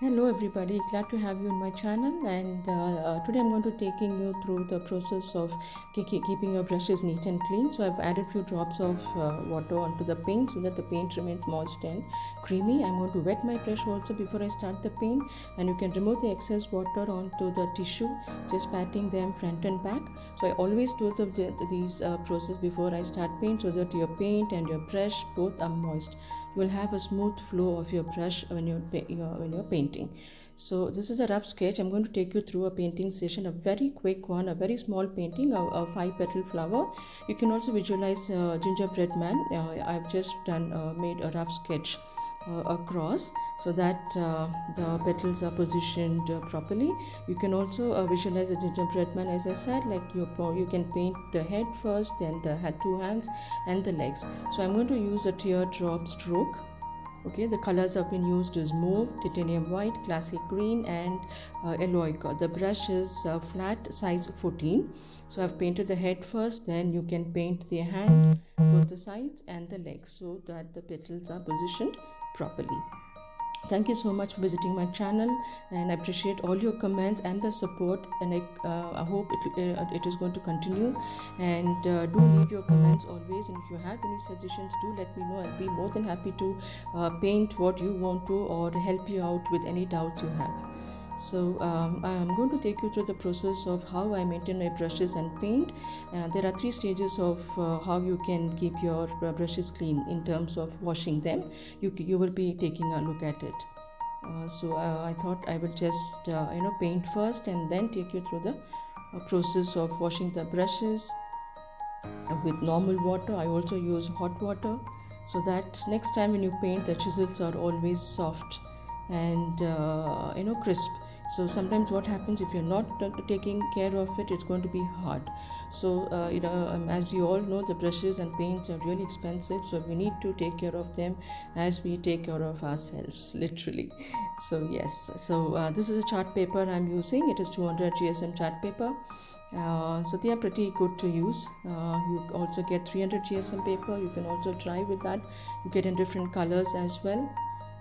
Hello everybody, glad to have you in my channel, and today I'm going to taking you through the process of keeping your brushes neat and clean. So I've added few drops of water onto the paint so that the paint remains moist and creamy. I'm going to wet my brush also before I start the paint, and you can remove the excess water onto the tissue, just patting them front and back. So I always do these process before I start paint so that your paint and your brush both are moist. You will have a smooth flow of your brush when you're painting. So this is a rough sketch. I'm going to take you through a painting session, a very quick one, a very small painting, a five petal flower. You can also visualize gingerbread man. I've just made a rough sketch across so that the petals are positioned properly. You can also visualize a gingerbread man, as I said, like you can paint the head first, then the two hands and the legs. So I'm going to use a teardrop stroke. Okay, the colors have been used is mauve, titanium white, classic green, and yellow ochre. The brush is flat size 14. So I've painted the head first, then you can paint the hand, both the sides and the legs, so that the petals are positioned properly. Thank you so much for visiting my channel, and I appreciate all your comments and the support, and I hope it is going to continue. And do leave your comments always, and if you have any suggestions, do let me know. I'll be more than happy to paint what you want to, or help you out with any doubts you have. So I'm going to take you through the process of how I maintain my brushes and paint. There are three stages of how you can keep your brushes clean in terms of washing them. You will be taking a look at it. I thought I would just paint first and then take you through the process of washing the brushes with normal water. I also use hot water so that next time when you paint, the chisels are always soft and crisp. So sometimes what happens, if you're not taking care of it, it's going to be hard. So as you all know, the brushes and paints are really expensive, so we need to take care of them as we take care of ourselves, literally. So yes, so this is a chart paper I'm using. It is 200 GSM chart paper. So they are pretty good to use. You also get 300 GSM paper. You can also try with that. You get in different colors as well.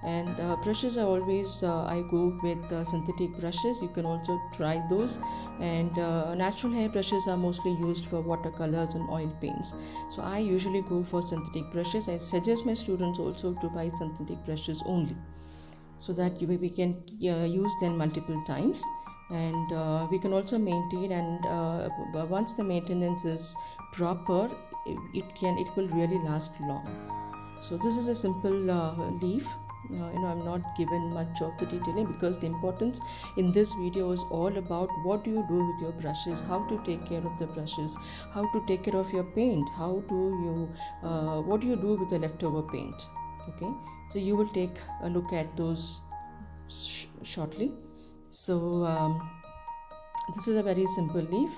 And brushes are always I go with synthetic brushes. You can also try those. And natural hair brushes are mostly used for watercolors and oil paints. So I usually go for synthetic brushes. I suggest my students also to buy synthetic brushes only, so that we can use them multiple times. And we can also maintain, and once the maintenance is proper, it will really last long. So this is a simple leaf. I'm not given much of the detailing because the importance in this video is all about what do you do with your brushes, how to take care of the brushes, how to take care of your paint, how do you what do you do with the leftover paint. Okay, so you will take a look at those shortly. So this is a very simple leaf,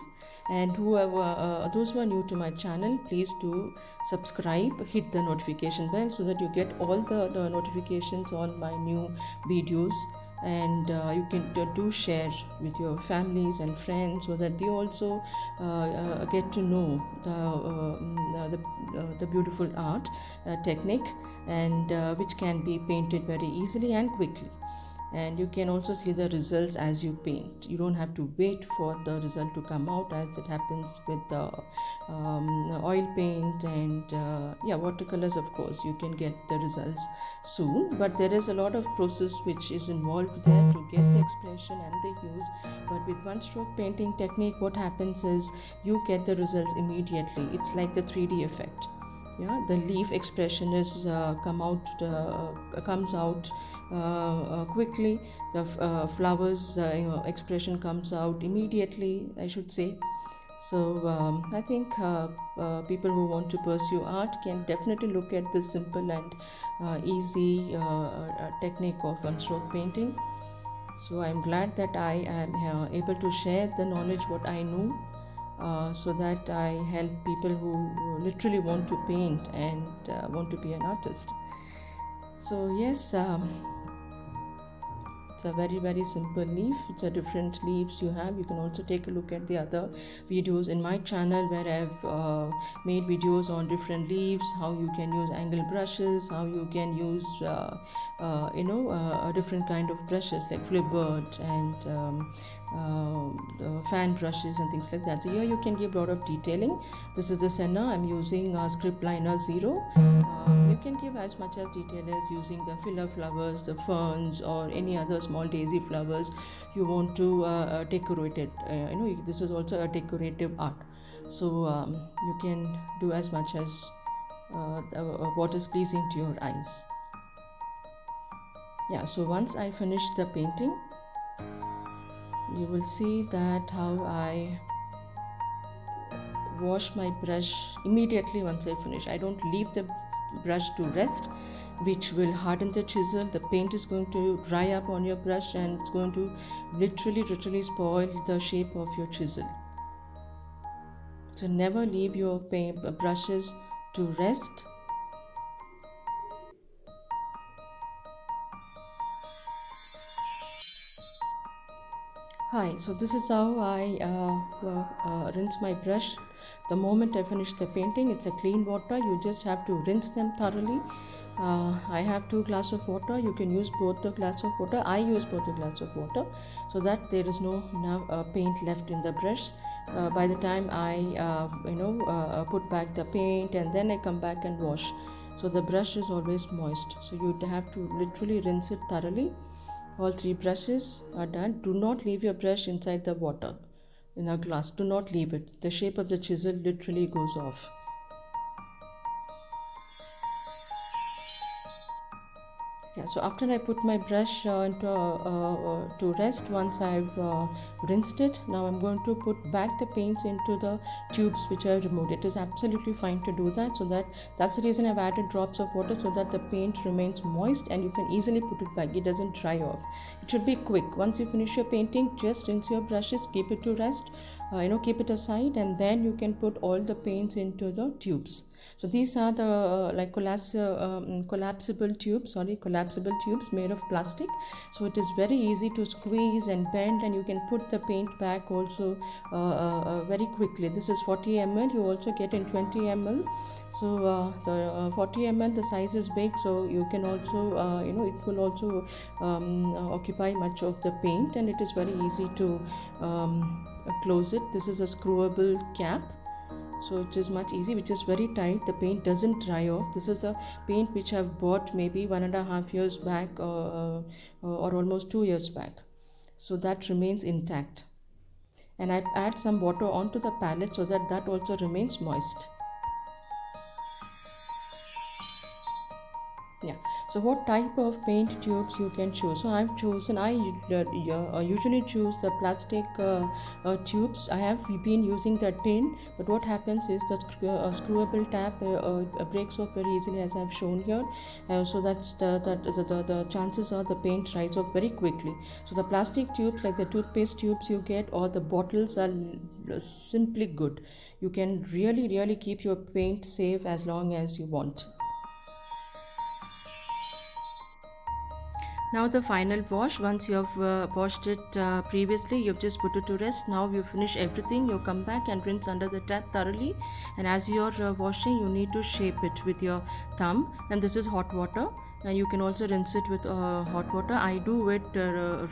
and whoever those who are new to my channel, please do subscribe, hit the notification bell so that you get all the notifications on my new videos. And you can do share with your families and friends so that they also get to know the beautiful art technique, and which can be painted very easily and quickly. And you can also see the results as you paint. You don't have to wait for the result to come out, as it happens with the oil paint and watercolors. Of course, you can get the results soon, but there is a lot of process which is involved there to get the expression and the hues. But with one stroke painting technique, what happens is you get the results immediately. It's like the 3D effect. Yeah, the leaf expression is comes out quickly. The flowers expression comes out immediately, I should say. So I think people who want to pursue art can definitely look at this simple and easy technique of one stroke painting. So I'm glad that I am able to share the knowledge what I know, so that I help people who literally want to paint and want to be an artist. So yes, It's a very simple leaf. It's a different leaves you have. You can also take a look at the other videos in my channel where I've made videos on different leaves, how you can use angle brushes, how you can use a different kind of brushes like flipboard and fan brushes and things like that. So here you can give a lot of detailing. This is the Senna. I'm using Script Liner 0. You can give as much as detail as using the filler flowers, the ferns, or any other small daisy flowers you want to decorate it. This is also a decorative art. So you can do as much as what is pleasing to your eyes. Yeah, so once I finish the painting, you will see that how I wash my brush immediately once I finish. I don't leave the brush to rest, which will harden the chisel. The paint is going to dry up on your brush and it's going to literally spoil the shape of your chisel. So never leave your brushes to rest. Hi, so this is how I rinse my brush. The moment I finish the painting, it's a clean water. You just have to rinse them thoroughly. I have 2 glasses of water. You can use both the glass of water. I use both the glass of water so that there is no paint left in the brush. By the time I put back the paint and then I come back and wash, so the brush is always moist. So you have to literally rinse it thoroughly. All 3 brushes are done. Do not leave your brush inside the water in a glass. Do not leave it. The shape of the chisel literally goes off. Yeah, so after I put my brush to rest, once I've rinsed it, now I'm going to put back the paints into the tubes which I've removed. It is absolutely fine to do that, so that's the reason I've added drops of water, so that the paint remains moist and you can easily put it back. It doesn't dry off. It should be quick. Once you finish your painting, just rinse your brushes, keep it to rest, keep it aside, and then you can put all the paints into the tubes. So these are the collapsible tubes made of plastic. So it is very easy to squeeze and bend, and you can put the paint back also very quickly. This is 40 ml. You also get in 20 ml. So the 40 ml, the size is big, so you can also it will also occupy much of the paint, and it is very easy to close it. This is a screwable cap, so it is much easy, which is very tight. The paint doesn't dry off. This is a paint which I've bought maybe 1.5 years back or almost 2 years back, so that remains intact. And I add some water onto the palette so that also remains moist. Yeah, so what type of paint tubes you can choose? So I usually choose the plastic tubes. I have been using the tin, but what happens is the screwable tab breaks off very easily, as I've shown here. So that's the chances are the paint dries off very quickly. So the plastic tubes, like the toothpaste tubes you get, or the bottles, are simply good. You can really keep your paint safe as long as you want. Now the final wash. Once you have washed it previously, you've just put it to rest. Now you finish everything, you come back and rinse under the tap thoroughly. And as you're washing, you need to shape it with your thumb, and this is hot water. And you can also rinse it with hot water. I do it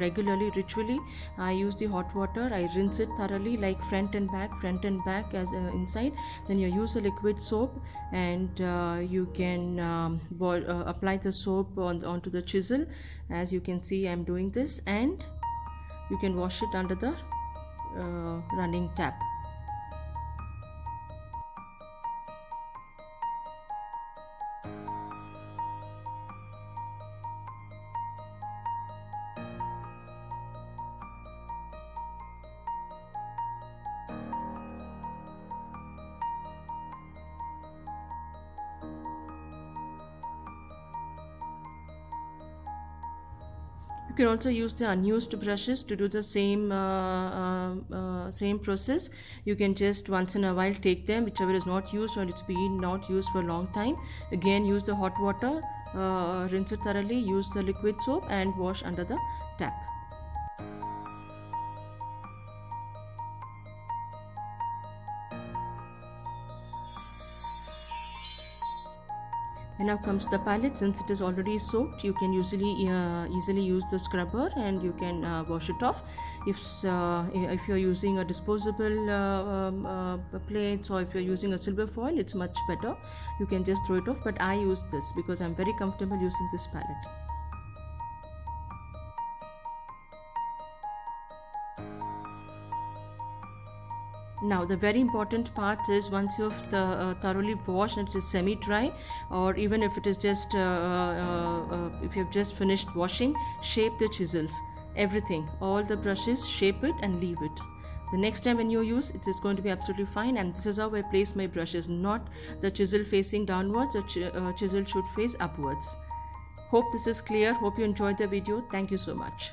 regularly, ritually. I use the hot water, I rinse it thoroughly, like front and back as inside. Then you use a liquid soap, and you can apply the soap onto the chisel, as you can see I'm doing this, and you can wash it under the running tap. You can also use the unused brushes to do the same process. You can just once in a while take them, whichever is not used or it's been not used for a long time. Again, use the hot water, rinse it thoroughly, use the liquid soap and wash under the tap. And now comes the palette. Since it is already soaked, you can easily use the scrubber and you can wash it off. If you're using a disposable plates, or if you're using a silver foil, it's much better. You can just throw it off, but I use this because I'm very comfortable using this palette. Now the very important part is, once you've thoroughly washed and it is semi-dry, or even if it is just if you've just finished washing, shape the chisels, everything, all the brushes, shape it and leave it. The next time when you use it is going to be absolutely fine. And this is how I place my brushes, not the chisel facing downwards, or chisel should face upwards. Hope this is clear. Hope you enjoyed the video. Thank you so much.